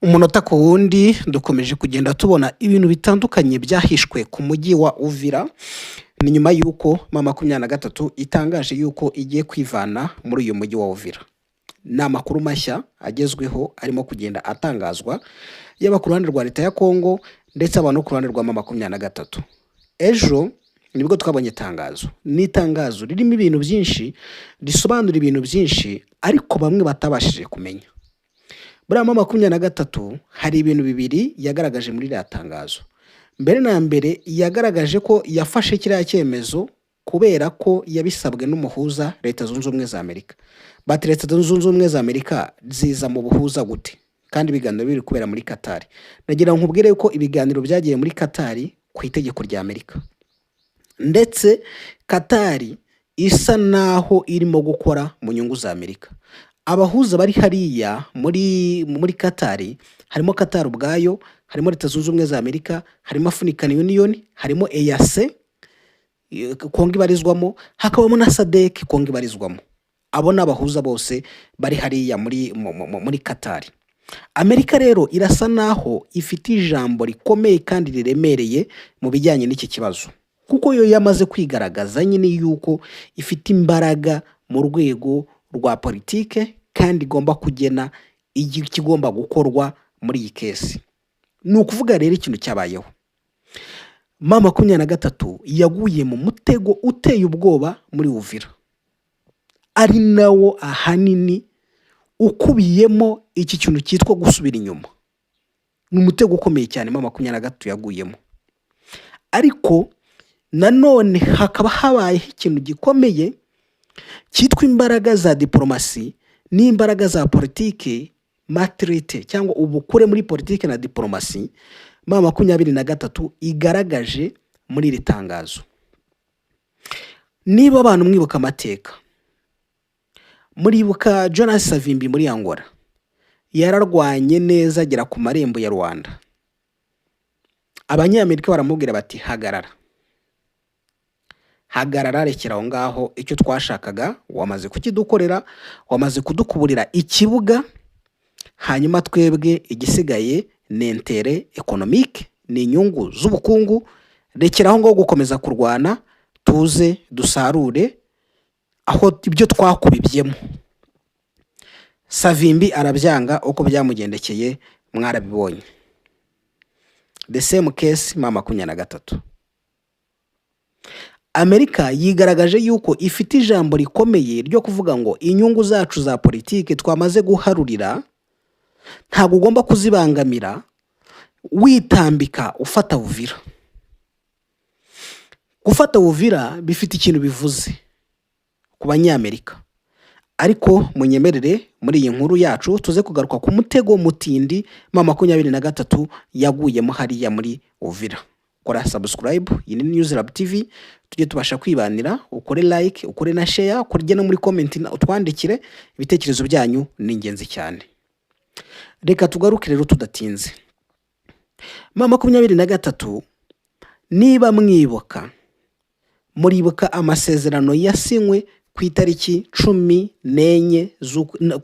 Umunota ku wundi dukomeje kugenda tubona ibintu bitandukanye byahishwe ku mujyi wa Uvira. Ni nyuma y'uko M23 itangaje y'uko igiye kwivana muri uyu mujyi wa Uvira. Ni amakuru mashya agezweho arimo kugenda atangazwa yaba ku ruhande rwa leta ya Kongo ndetse aba no ku ruhande rwa M23. Ejo nibwo twabonye itangazo. Ni itangazo ririmo ibintu byinshi, risobanura ibintu byinshi ariko bamwe batabashije kumenya. Buriya M23 hari ibintu bibiri yagaragaje muri iriya tangazo. Mbere na mbere yagaragaje ko yafashe kiriya cyemezo kubera ko yabisabwe n'umuhuza Leta Zunze Ubumwe za Amerika. Bati Leta Zunze Ubumwe za Amerika ziza mu buhuza gute? Kandi ibiganiro biri kubera muri Qatar. Nagira nkubwire ko ibiganiro byagiye muri Qatar ku itegeko rya Amerika. Ndetse Qatar isa naho irimo gukora mu nyungu za Amerika. Abahuza bari hariya muri Qatar, harimo Qatar ubwayo, harimo Leta Zunze Ubumwe za Amerika, harimo African Union, harimo EAC Kongo ibarizwamo, hakabamo na SADC Kongo ibarizwamo. Abo n'abahuza bose bari hariya muri Qatar. Amerika rero irasa naho ifite ijambo rikomeye kandi riremereye mu bijyanye n'iki kibazo, kuko yo yamaze kwigaragaza nyine yuko ifite imbaraga mu rwego rwa politike kandi igomba kugena ikigomba gukorwa muri iyi kesi. Ni ukuvuga rero ikintu cyabayeho, M23 yaguye mu mutego uteye ubwoba muri Uvira, ari nawo ahanini ukubiyemo iki kintu cyitwa gusubira inyuma. Ni umutego ukomeye cyane M23 yaguyemo, ariko nanone hakaba habayeho ikintu gikomeye cyitwa imbaraga za diplomasi n'imbaraga za politike, maturité cyangwa ubukure muri politike na diplomasi M23 igaragaje muri iri tangazo. Niba abantu mwibuka amateka, muribuka Jonas Savimbi muri Angola yararwanye neza agera ku marembo ya Rwanda. Abanyamerika baramubwira bati hagarara, rekera aho ngaho, icyo twashakaga wamaze kukidukorera, wamaze kudukuburira ikibuga, hanyuma twebwe igisigaye ni intérêt économique, ni inyungu z'ubukungu, rekera aho ngaho gukomeza kurwana, tuze dusarure aho ibyo twakubibyemo. Savimbi arabyanga, uko byamugendekeye mwarabibonye. The same case M23. Amerika yigaragaje yuko ifite ijambo rikomeye ryo kuvuga ngo inyungu zacu za politike twamaze guharurira, ntabwo ugomba kuzibangamira witambika ufata Uvira. Gufata Uvira bifite ikintu bivuze ku banyamerika, ariko munyemerere muri iyi nkuru yacu tuze kugaruka ku mutego mutindi M23 yaguyemo hariya muri Uvira. Kora subscribe, iyi ni Newslab TV, tujye tubasha kwibanira, ukore like, ukore na share, ukore no muri comment utwandikire ibitekerezo byanyu, ni ingenzi cyane. Reka tugaruke rero tudatinze. M23 niba mwibuka, muribuka amasezerano yasinywe ku itariki 14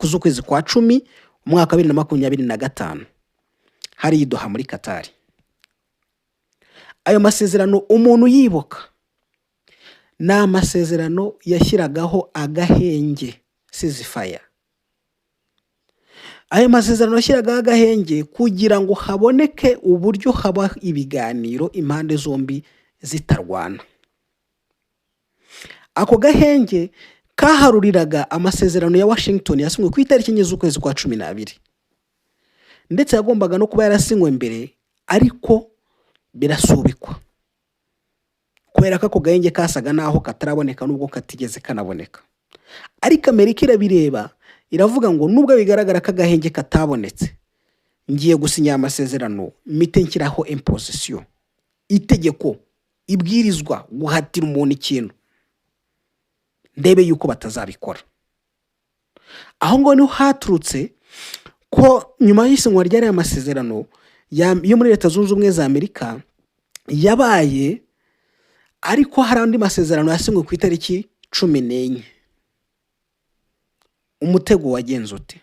z'ukwezi kwa 10 umwaka 2025 hari Doha muri Qatar. Ayo masezerano umuntu yibuka, ni amasezerano yashyiragaho agahenge, ceasefire. Ayo masezerano yashyiragaho agahenge kugira ngo haboneke uburyo haba ibiganiro impande zombi zitarwana. Ako gahenge kaharuriraga amasezerano ya Washington yasinywe ku itariki 9 z'ukwezi kwa 12, ndetse yagombaga no kuba yarasinywe mbere ariko birasubikwa kubera ko ako gahenge kasaga naho kataraboneka nubwo katigeze kanaboneka. Ariko Amerika irabireba, iravuga ngo nubwo bigaragara ko agahenge katabonetse, ngiye gusinya amasezerano mite nshyiraho imposition, itegeko, ibwirizwa guhatira umuntu ikintu, ndebe yuko batazabikora. Aho ngo niho haturutse ko nyuma y'isinywa ryari amasezerano yo muri Leta Zunze Ubumwe za Amerika yabaye, ariko hari andi masezerano yasinywe ku itariki 14. Umutego wagenze ute?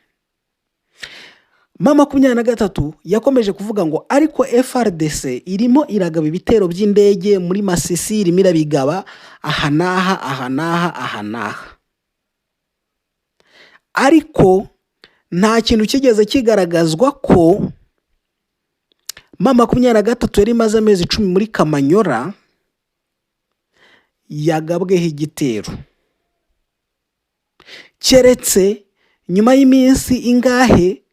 M23 yakomeje kuvuga ngo ariko FARDC irimo iragaba ibitero by'indege muri Masisi, irimo irabigaba aha n'aha, ariko nta kintu kigeze kigaragazwa ko M23 yari imaze amezi 10 muri Kamanyora yagabweho igitero, keretse nyuma y'iminsi ingahe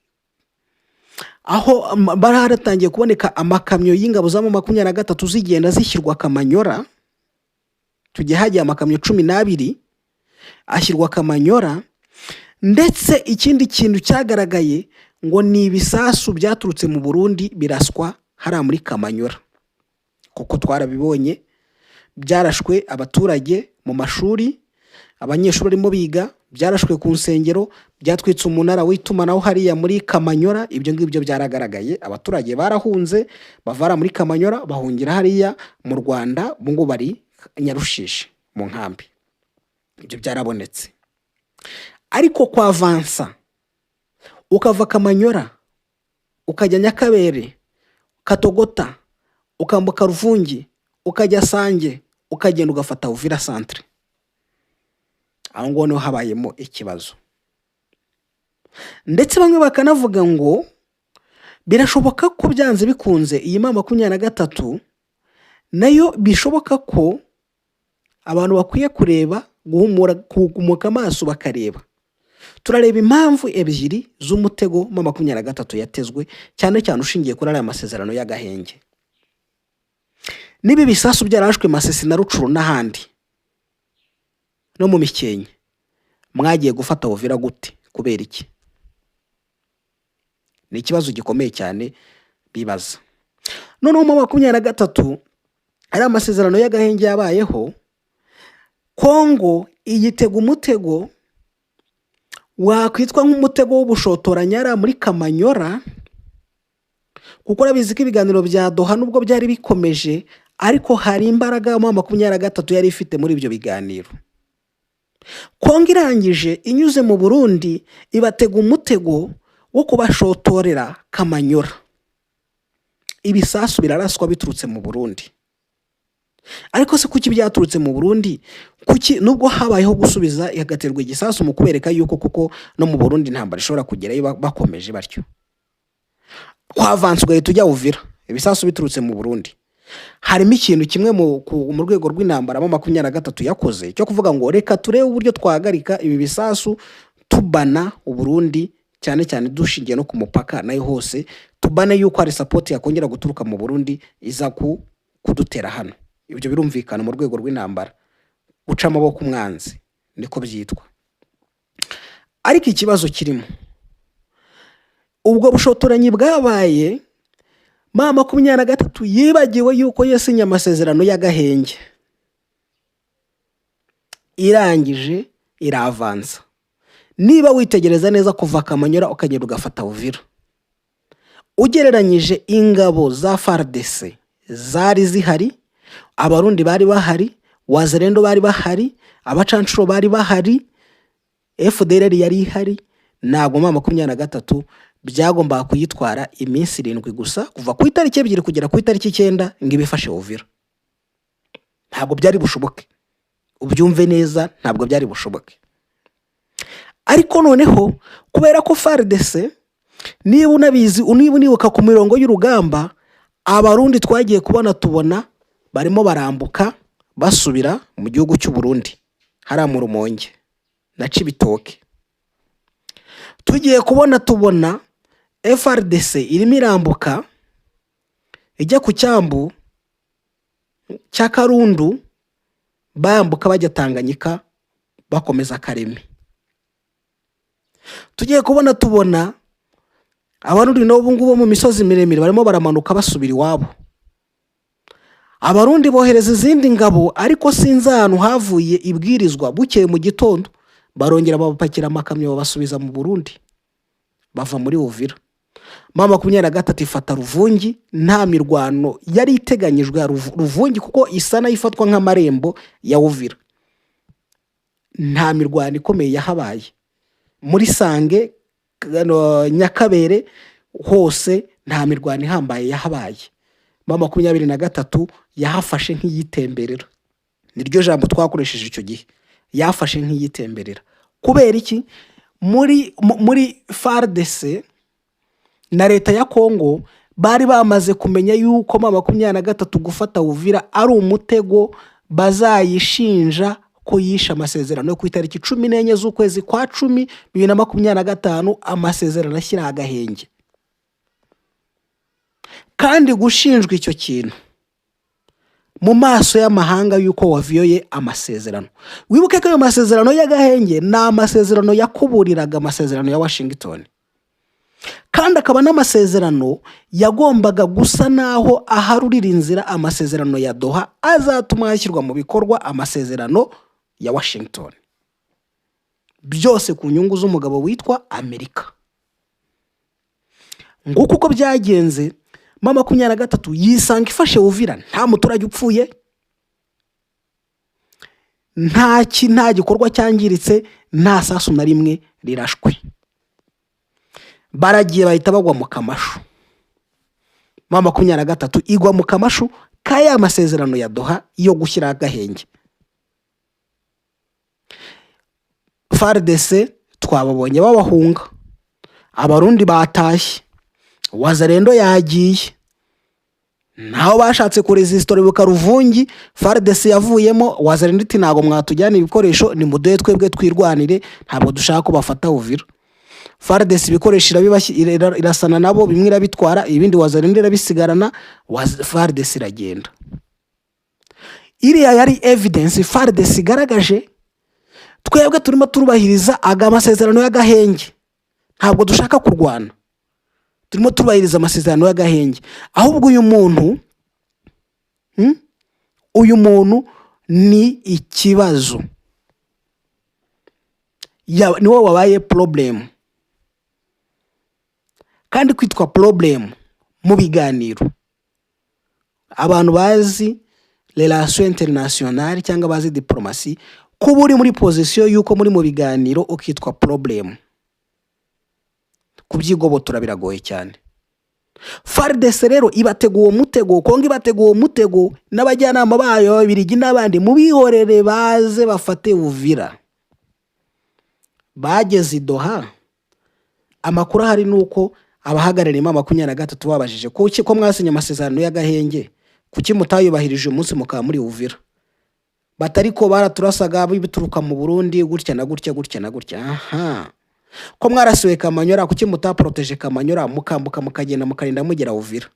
aho bari haratangiye kuboneka amakamyo y'ingabo za M23 zigenda zishyirwa Kamanyora. Tugiye hagiye amakamyo 12 ashyirwa Kamanyora, ndetse ikindi kintu cyagaragaye ngo ni ibisasu byaturutse mu Burundi biraswa hariya muri Kamanyora, kuko twarabibonye byarashwe abaturage mu mashuri, abanyeshuri barimo biga, byarashwe ku nsengero, byatwitse umunara w'itumanaho hariya muri Kamanyora. Ibyo ngibyo byaragaragaye, abaturage barahunze bavara muri Kamanyora bahungira hariya mu Rwanda, bungu bari Nyarushishi mu nkambi. Ibyo byarabonetse. Ariko kwa avansa ukava Kamanyora ukajya Nyakabere, Katogota, ukambuka Ruvungi, ukajya Sange, ukagenda ugafata Uvira centre, aho ngo niho habayemo ikibazo. Ndetse bamwe bakanavuga ngo birashoboka ko byanze bikunze iyi M23 nayo bishoboka ko abantu bakwiye kureba, guhumuka amaso bakareba. Turareba impamvu ebyiri z'umutego M23 yatezwe, cyane cyane ushingiye kuri aya masezerano y'agahenge. Nibi bisasu byarashwe Masisi na Rucuru n'ahandi no mu Mikenke, mwagiye gufata Uvira gute? Kubera iki? Ni ikibazo gikomeye cyane bibaza. Noneho M23 ari amasezerano y'agahenge yabayeho, Kongo iyitega umutego wakwitwa nk'umutego w'ubushotoranyara muri Kamanyora, kuko urabizi ko ibiganiro bya Doha nubwo byari bikomeje, ariko hari imbaraga M23 yari ifite muri ibyo biganiro. Kongo irangije inyuze mu Burundi ibatega umutego wo kubashotorera Kamanyora. Ibisasu biraraswa biturutse mu Burundi. Ariko se kuki byaturutse mu Burundi? Kuki nubwo habayeho gusubiza yagaterwa igisasu mu kubereka yuko kuko no mu Burundi ntambara ishobora kugerayo bakomeje batyo? Kwa avance ugahita ujya Uvira, ibisasu biturutse mu Burundi. Harimo ikintu kimwe mu rwego rw'intambara M23 yakoze cyo kuvuga ngo reka turebe uburyo twahagarika ibi bisasu, tubana Uburundi, cyane cyane dushingiye no ku mupaka nayo hose, tubane yuko hari support yakongera guturuka mu Burundi iza kudutera hano. Ibyo birumvikana mu rwego rw'intambara, guca amaboko umwanzi niko byitwa. Ariko ikibazo kirimo ubwo bushotoranyi bwabaye, M23 yibagiwe yuko yasinye amasezerano y'agahenge, irangije iravansa. Niba witegereza neza kuva Kamanyora ukagenda ugafata Uvira, ugereranyije ingabo za FARDC zari zihari, Abarundi bari bahari, Wazalendo bari bahari, abacancuro bari bahari, FDLR yari ihari, ntabwo M23 byagombaga kuyitwara iminsi 7 gusa kuva ku itariki 2 kugera ku itariki 9 ngo ibifashe Uvira. Ntabwo byari bushoboke, ubyumve neza, ntabwo byari bushoboke. Ariko noneho kubera ko FARDC, niba unabizi, unibuka ku mirongo y'urugamba, Abarundi twagiye tubona barimo barambuka basubira mu gihugu cy'u Burundi hariya mu Rumonge na Cibitoke. Tugiye tubona FARDC irimo irambuka ijya ku cyambu cya Karundu, bambuka bajya Tanganyika bakomeza Karemi. Tugiye tubona Abarundi nabo bungubo mu misozi miremire barimo baramanuka basubira iwabo. Abarundi bohereza izindi ngabo, ariko sinzi ahantu havuye ibwirizwa, bukeye mu gitondo barongera babapakira amakamyo babasubiza mu Burundi, bava muri Uvira. M23 ifata Ruvungi, nta mirwano yari iteganyijwe ya Ruvungi kuko isa na ifatwa nk'amarembo ya Uvira. Nta mirwano ikomeye yahabaye muri Sange, Nyakabere hose nta mirwano ihambaye yahabaye. 23 yahafashe nk'iyitemberera, niryo jambo twakoresheje icyo gihe, yafashe nk'iyitemberera. Kubera iki? muri FARDC na leta ya Kongo bari bamaze kumenya yuko 23 gufata Uvira ari umutego bazayishinja ko yishe amasezerano yo ku itariki 14 z'ukwezi kwa 10 2025, amasezerano ashyira agahenge. Kandi gushinjwa icyo kintu mu maso y'amahanga yuko waviyoye amasezerano. Wibuke ko ayo masezerano y'agahenge ni amasezerano yakuburiraga amasezerano ya Washington, kandi akaba n'amasezerano yagombaga gusa naho aharurira inzira amasezerano ya Doha azatuma hashyirwa mu bikorwa amasezerano ya Washington, byose ku nyungu z'umugabo witwa Amerika. Nguko uko byagenze, 23 yisanga ifashe Uvira, nta muturage upfuye, nta gikorwa cyangiritse, nta sasu na rimwe rirashwe. Baragiye bahita bagwa mu kamashu. 23 igwa mu kamashu kaya amasezerano ya Doha yo gushyira agahenge. FARDC twababonye babahunga, abarundi batashye, Wazalendo yagiye, naho bashatse kuresistora ibuka Ruvungi, FARDC yavuyemo, Wazalendo iti ntago mwatujyana ibikoresho, ni mudoye twebwe twirwanire, ntabwo dushaka ko bafata Uvira. FARDC ibikoresho irasana nabo, bimwe irabitwara, ibindi Wazalendo irabisigarana, FARDC iragenda. Iriya yari evidence FARDC igaragaje twebwe turimo turubahiriza amasezerano y'agahenge, ntabwo dushaka kurwana, turimo turubahiriza amasezerano y'agahenge. Ahubwo uyu muntu ni ikibazo, niwo wabaye problem. Kandi kwitwa problem mu biganiro, abantu bazi relation internationale cyangwa bazi diplomasi, kuba uri muri position yuko muri mu biganiro ukitwa problem, kubyigobotora biragoye cyane. FARDC rero ibateguye umutego, Kongo ibateguye umutego, n'abajyanama bayo babirigi n'abandi mubihorere baze bafate Uvira. Bageze Doha, amakuru hari nuko abahagarariye 23 babajije ko mwasinye amasezerano y'agahenge, kuki mutayubahirije umunsi mukaba muri Uvira. Batariko baraturasaga bituruka mu Burundi gutya na gutya. Aha, ko mwarasiwe Kamanyora, kuki mutaproteje Kamanyora mukambuka mukagenda mukarinda mugera Uvira?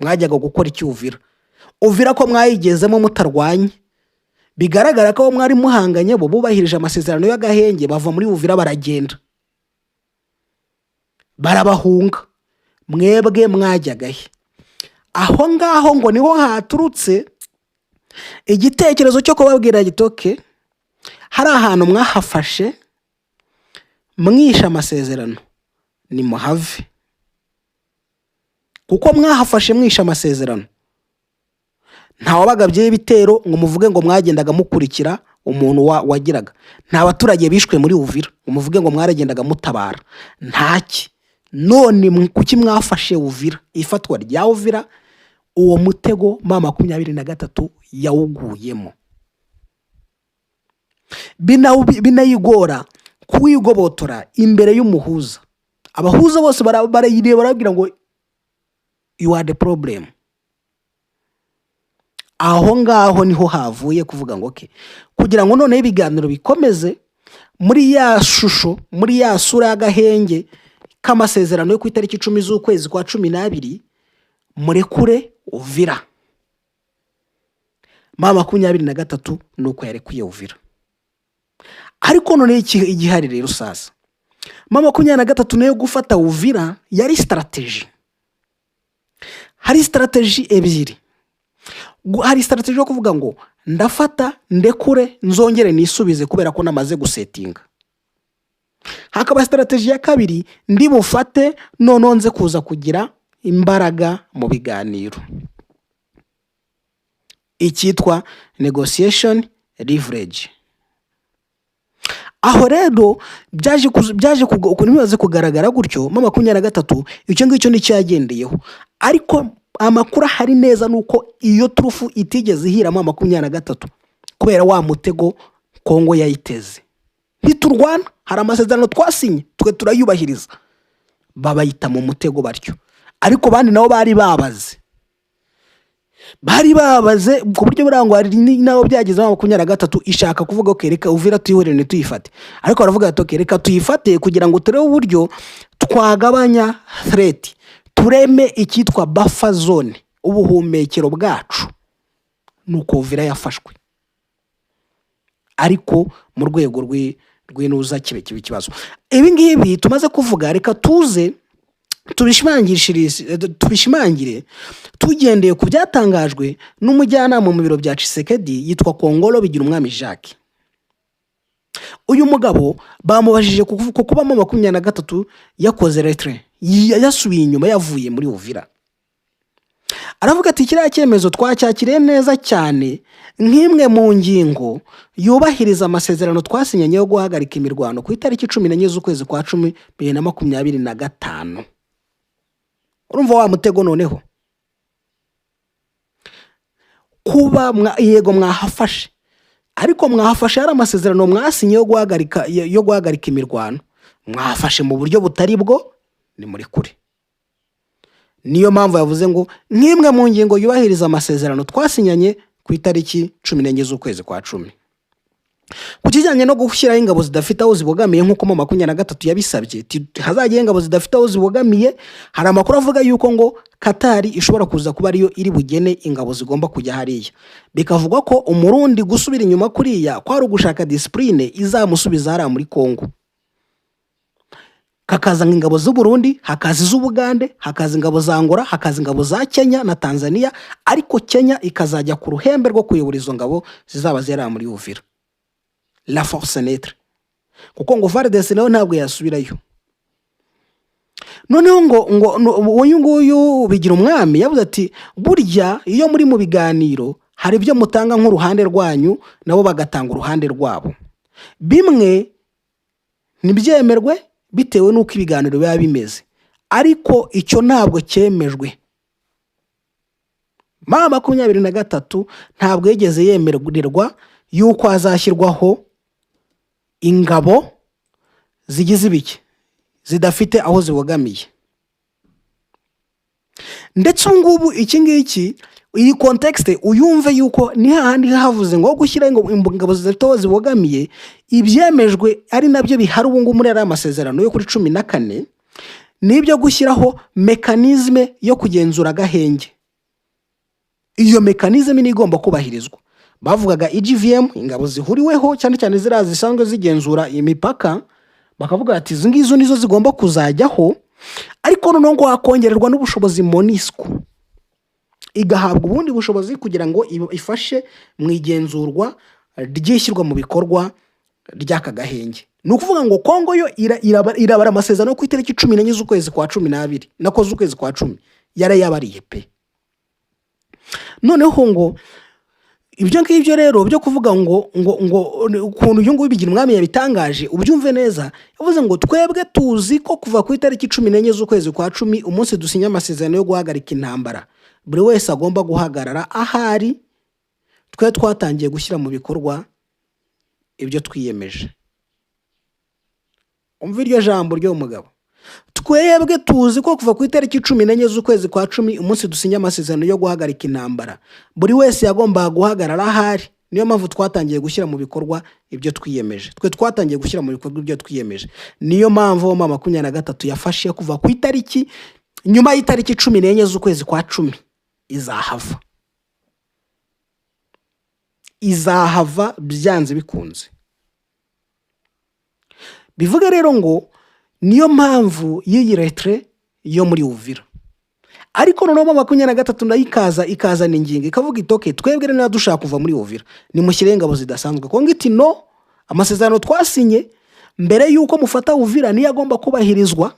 Mwajyaga gukora iki Uvira? Uvira ko mwayigezemo mutarwanye, bigaragara ko mwari muhanganye, bo bubahirije amasezerano y'agahenge, bava muri Uvira baragenda, barabahunga. Mwebwe mwajyagahe? Aho ngaho ngo niho haturutse igitekerezo cyo kubabwira gitoke, hari ahantu mwahafashe mwisha amasezerano, ni muhave, kuko mwahafashe mwisha amasezerano. Nta wabagabye ibitero ngo muvuge ngo mwagendaga mukurikira umuntu wagiraga, nta baturage bishwe muri Uvira ngo muvuge ngo mwaragendaga mutabara, ntaki. None kuki mwafashe Uvira? Ifatwa rya Uvira, uwo mutego 23 yawuguyemo. Binayigora kuwigobotora imbere y'umuhuza. Abahuza bose barayireba barabwira ngo you are the problem. Aho ngaho niho havuye kuvuga ngo okay, kugira ngo none ibiganiro bikomeze muri ya shusho, muri ya sura y'agahenge k'amasezerano yo ku itariki 10 z'ukwezi kwa 12, murekure Uvira. 23 nuko yarekuye Uvira. Ariko none igihari rero sasa, 23 nayo gufata Uvira yari strategy. Hari strategy ebyiri. Hari strategy yo kuvuga ngo ndafata ndekure nzongere nisubize kubera ko namaze gusetinga. Hakaba strategy ya kabiri, ndi bufate nononze kuza kugira imbaraga mu biganiro, icyitwa negotiation leverage. aho rero ukuntu bimaze kugaragara gutyo mu 2023 icyo ngicyo nicyo yagendeyeho, ariko amakuru ahari neza nuko iyo turufu itigeze ihiramo 2023 kubera wa mutego Kongo yayiteze. Ntiturwana, hari amasezerano twasinye twe turayubahiriza, babayita mu mutego batyo, ariko bandi nabo bari babaze ku buryo burangwa hari nabo byageze mu 2023 ishaka kuvuga ko reka Uvira tuyihorere tuyifate, ariko baravuga ati reka tuyifate kugira ngo turebe uburyo twagabanya threat, tureme icyitwa buffer zone, ubuhumekero bwacu. Nuko Uvira yafashwe, ariko mu rwego rw'inuza kibe kibazo. Ibi ngibi tumaze kuvuga, reka tuze tubishimangire tugendeye ku byatangajwe n'umujyanama mu biro bya Tshisekedi yitwa Kongolo Bigirumwami Jacques. Uyu mugabo bamubajije kuba mu 2023 yakoze retrait, yasubiye inyuma, yavuye muri Uvira. Aravuga ati kiriya cyemezo twacyakiriye neza cyane nk'imwe mu ngingo yubahiriza amasezerano twasinyanye yo guhagarika imirwano ku itariki 14 z'ukwezi kwa 10 2025. Urumva wa mutego noneho kuba yego mwahafashe, ariko mwahafashe ari amasezerano mwasinye yo guhagarika imirwano, mwahafashe mu buryo butari bwo, ni muri kure. Niyo mpamvu yavuze ngo nk'imwe mu ngingo yubahiriza amasezerano twasinyanye ku itariki 14 z'ukwezi kwa 10. Ku kijyanye no gushyiraho ingabo zidafite aho zibogamiye nk'uko mu 2023 yabisabye, hazagiye ingabo zidafite aho zibogamiye, hari amakuru avuga yuko ngo Qatar ishobora kuza kuba ariyo iri bugene ingabo zigomba kujya hariya. Bikavugwa ko umurundi gusubira inyuma kuriya kwari ugushaka discipline izamusubiza hariya muri Kongo. Hakaza ingabo z'u Burundi, hakaza iz'Ubugande, hakaza ingabo za Angola, hakaza ingabo za Kenya na Tanzania, ariko Kenya ikazajya ku ruhembe rwo kuyobora izo ngabo zizaba zera muri Uvira, la force neutre, kuko ngo FARDC nayo ntabwo yasubirayo. Noneho ngo uyu nguyu Bigirumwami yavuze ati burya iyo muri mu biganiro hari ibyo mutanga nk'uruhande rwanyu nabo bagatanga uruhande rwabo, bimwe nibyemerwe bitewe nuko ibiganiro biba bimeze, ariko icyo ntabwo cyemejwe. 2023 ntabwo yegeze yemererwa yuko azashyirwaho ingabo zigize ibiki zidafite aho zibogamiye. Ndetse ngubu iki ngiki iyi context uyumve yuko ni hahandi havuze ngo gushyira ingabo zidafite aho zibogamiye ibyemejwe ari nabyo bihari ubu ngubu muri aya masezerano yo kuri 14, nibyo gushyiraho mekanizme yo kugenzura agahenge. Iyo mekanizme ni igomba kubahirizwa. Bavugaga IGVM, ingabo zihuriweho cyane cyane zira zisanzwe zigenzura imipaka, bakavuga ati izi ngizo nizo zigomba kuzajyaho, ariko noneho ngo hakongererwa n'ubushobozi MONUSCO igahabwa ubundi bushobozi kugira ngo ifashe mu igenzurwa ryishyirwa mu bikorwa ry'aka gahenge. Ni ukuvuga ngo Kongo yo irabara amasezerano ku itariki 14 z'ukwezi kwa 12 nako z'ukwezi kwa 10 yarayabariye pe. Noneho ngo ibyo ngibyo rero byo kuvuga ngo ukuntu uyu nguyu Bigirumwami yabitangaje ubyumve neza, yavuze ngo twebwe tuzi ko kuva ku itariki 14 z'ukwezi kwa 10 umunsi dusinya amasezerano yo guhagarika intambara, buri wese agomba guhagarara ahari, twe twatangiye gushyira mu bikorwa ibyo twiyemeje. Umva iryo jambo ryo mugabo, twebwe tuzi ko kuva ku itariki 14 z'ukwezi kwa 10 umunsi dusinya amasezerano yo guhagarika intambara, buri wese yagomba guhagarara ahari. Niyo mpamvu twatangiye gushyira mu bikorwa ibyo twiyemeje, twe twatangiye gushyira mu bikorwa ibyo twiyemeje. Niyo mpamvu mu 2023 yafashe kuva ku itariki nyuma y'itariki 14 z'ukwezi kwa 10 izahava byanze bikunze. Bivuga rero ngo niyo mpamvu y'iyi retrait yo muri Uvira. Ariko noneho mu 2023 nayo ikazana ingingo ikavuga itoke twebwe rero dushaka kuva muri Uvira ni mushyire ingabo zidasanzwe. Kongo iti no, amasezerano twasinye mbere yuko mufata Uvira niyo agomba kubahirizwa,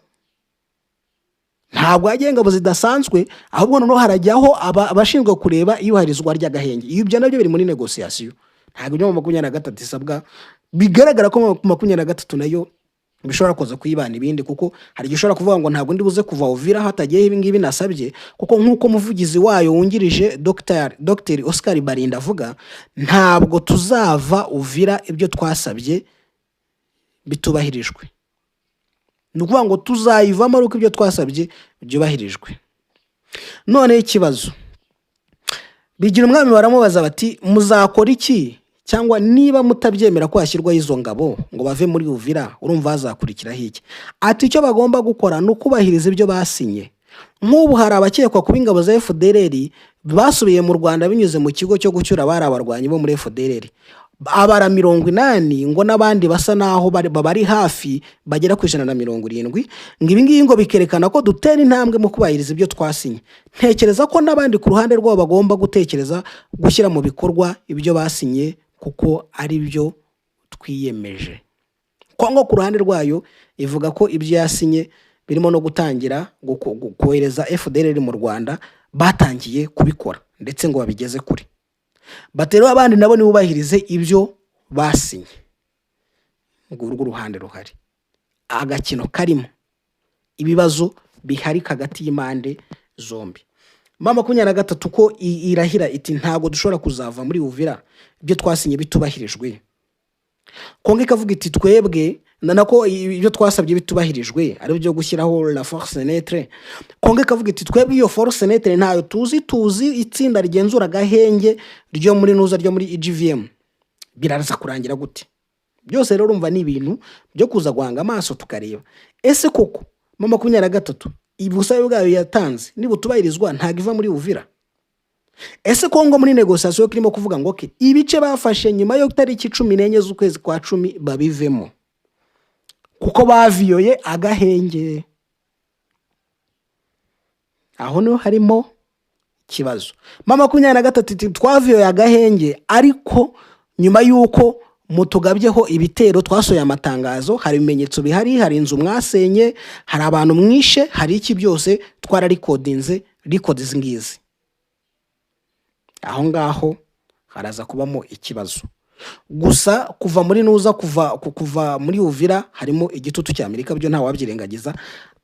ntabwo ajya ingabo zidasanzwe, ahubwo noneho harajyaho abashinzwe kureba iyuharizwa ry'agahenge. Ibyo nabyo biri muri negotiation, ntabwo ibyo makumyabiri na gatatu isabwa, bigaragara ko makumyabiri na gatatu nayo bishobora kuza kuyibana ibindi, kuko hari igihe ushobora kuvuga ngo ntabwo ndi buze kuva Uvira hatagiyeho ibi ngibi nasabye, kuko nk'uko umuvugizi wayo wungirije Dr Oscar Barinda avuga, ntabwo tuzava Uvira ibyo twasabye bitubahirijwe. Ni ukuvuga ngo tuzayivamo ariko ibyo twasabye byubahirijwe. None ikibazo, Bigira umwami baramubaza bati muzakora iki, cyangwa niba mutabyemera ko hashyirwaho izo ngabo ngo bave muri Uvira, urumva hazakurikiraho iki? Ati icyo bagomba gukora ni ukubahiriza ibyo basinye. Nk'ubu hari abakekwa kuba ingabo za FDLR basubiye mu Rwanda binyuze mu kigo cyo gucyura abari abarwanyi bo muri FDLR, abara 80 ngo n'abandi basa naho bari hafi bagera ku 170, ngo ibi ngibi ngo bikerekana ko dutera intambwe mu kubahiriza ibyo twasinye. Ntekereza ko n'abandi ku ruhande rwabo bagomba gutekereza gushyira mu bikorwa ibyo basinye, kuko ari byo twiyemeje. Kongo ku ruhande rwayo ivuga ko ibyo yasinye birimo no gutangira kohereza FDLR mu Rwanda, batangiye kubikora ndetse ngo babigeze kure. Batero abandi nabo nibubahirize ibyo basinye. Ngo urwo ruhande ruhari agakino karimo ibibazo bihari hagati y'imande zombi. Mama 23 ko irahira iti ntago dushobora kuzava muri Uvira ibyo twasinye bitubahirijwe. Kongo ikavuga iti twebwe nanako ibyo twasabye bitubahirijwe ari byo gushyiraho la force neutre. Kongo ikavuga iti twebwe iyo force neutre ntayo tuzi itsinda rigenzura gahenge ryo muri nuza ryo muri EGVM biraza kurangira gute? Byose rero urumva ni ibintu byo kuza guhanga amaso tukareba ese koko mama 23 ibusabe bwayo yatanze nibutubahirizwa ntago iva muri Uvira. Ese Kongo muri negociation kirimo kuvuga ngo okay ibice bafashe nyuma yo tariki 14 z'ukwezi kwa 10 babivemo kuko baviyoye agahenge. Aho no harimo kibazo. Mama 23 twaviyoye agahenge, ariko nyuma yuko mutugabyeho ibitero twasoye amatangazo, hari ibimenyetso bihari, hari inzu mwasenye, hari abantu mwishe, hari iki byose twararikodinze records ngizi. Aho ngaho haraza kubamo ikibazo. Gusa kuva muri nuza kuva muri Uvira harimo igitutu cya Amerika, byo nta wabyirengagiza,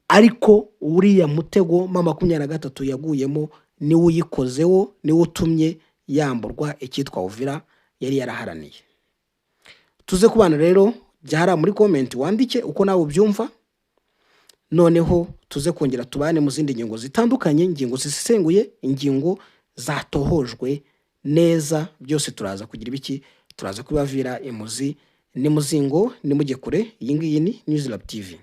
ariko uriya mutego mama 23 yaguyemo ni uyikozeho, ni utumye yamburwa ikitwa Uvira yari yaraharaniye. Tuze kubana rero byahara muri comment wandike uko nawe ubyumva, noneho tuze kongera tubane mu zindi ngingo zitandukanye, ingingo zisesenguye, ingingo zatohojwe neza, byose turaza kugira ibiki, turaza kubavira imuzi ni muzingo ni mujye kure. Iyi ngiyi ni News Lab TV.